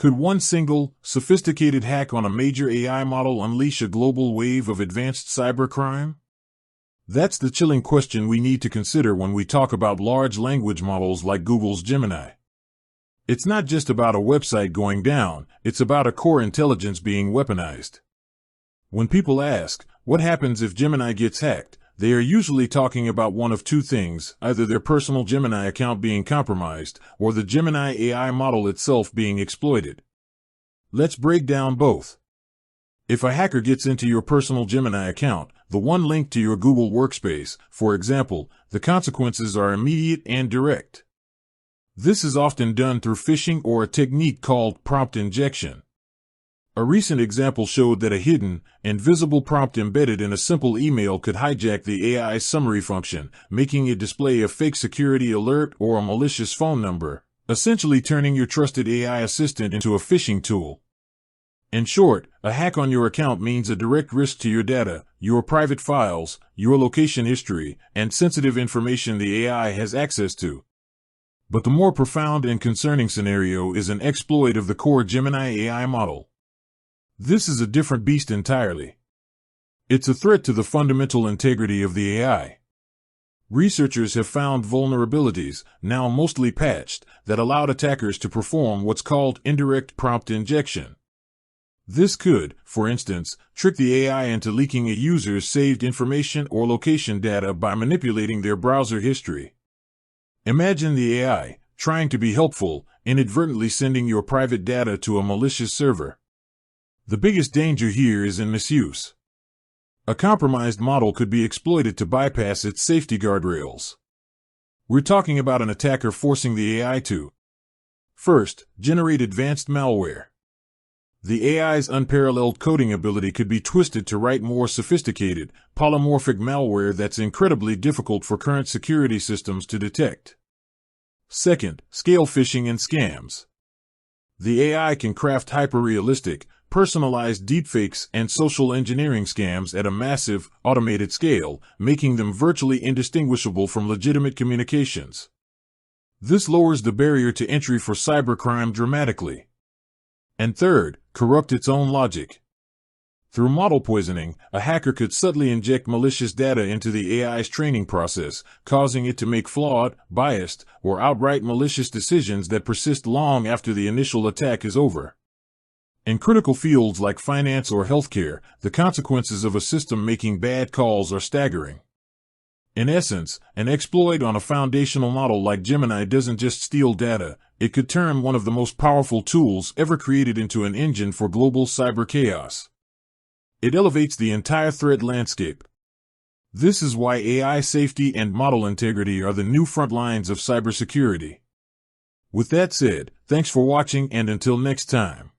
Could one single, sophisticated hack on a major AI model unleash a global wave of advanced cybercrime? That's the chilling question we need to consider when we talk about large language models like Google's Gemini. It's not just about a website going down, it's about a core intelligence being weaponized. When people ask, what happens if Gemini gets hacked, they are usually talking about one of two things, either their personal Gemini account being compromised, or the Gemini AI model itself being exploited. Let's break down both. If a hacker gets into your personal Gemini account, the one linked to your Google Workspace, for example, the consequences are immediate and direct. This is often done through phishing or a technique called prompt injection. A recent example showed that a hidden, invisible prompt embedded in a simple email could hijack the AI's summary function, making it display a fake security alert or a malicious phone number, essentially turning your trusted AI assistant into a phishing tool. In short, a hack on your account means a direct risk to your data, your private files, your location history, and sensitive information the AI has access to. But the more profound and concerning scenario is an exploit of the core Gemini AI model. This is a different beast entirely. It's a threat to the fundamental integrity of the AI. Researchers have found vulnerabilities, now mostly patched, that allowed attackers to perform what's called indirect prompt injection. This could, for instance, trick the AI into leaking a user's saved information or location data by manipulating their browser history. Imagine the AI, trying to be helpful, inadvertently sending your private data to a malicious server. The biggest danger here is in misuse. A compromised model could be exploited to bypass its safety guardrails. We're talking about an attacker forcing the AI to, first, generate advanced malware. The AI's unparalleled coding ability could be twisted to write more sophisticated, polymorphic malware that's incredibly difficult for current security systems to detect. Second, scale phishing and scams. The AI can craft hyper-realistic, personalized deepfakes and social engineering scams at a massive, automated scale, making them virtually indistinguishable from legitimate communications. This lowers the barrier to entry for cybercrime dramatically. And third, corrupt its own logic. Through model poisoning, a hacker could subtly inject malicious data into the AI's training process, causing it to make flawed, biased, or outright malicious decisions that persist long after the initial attack is over. In critical fields like finance or healthcare, the consequences of a system making bad calls are staggering. In essence, an exploit on a foundational model like Gemini doesn't just steal data, it could turn one of the most powerful tools ever created into an engine for global cyber chaos. It elevates the entire threat landscape. This is why AI safety and model integrity are the new front lines of cybersecurity. With that said, thanks for watching, and until next time.